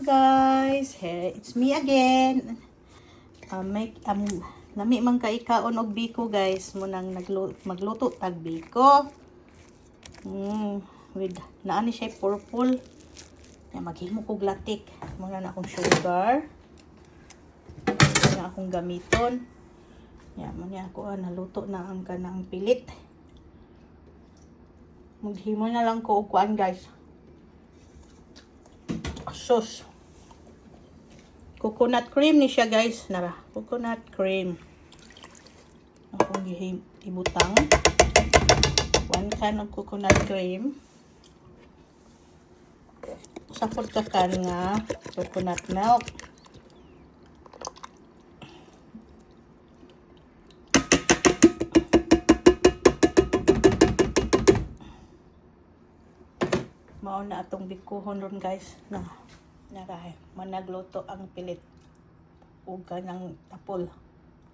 guys, hey, it's me again. Nami man ka ikaon og biko guys, munang magluto tag biko. With naani siya purple. Ya maghimo kog latik. Muna na akong sugar. Na akong gamiton. Ya man ako naluto na ang kanang pilit. Maghimo na lang ko og kuan guys. Sauce. Coconut cream ni siya guys. Nara, coconut cream. Akong ibutang. 1 can of coconut cream. Sapot ka kan nga coconut milk. Mao na atong bikuhon ron guys. Narahe, managluto ang pilit ug kanang tapol.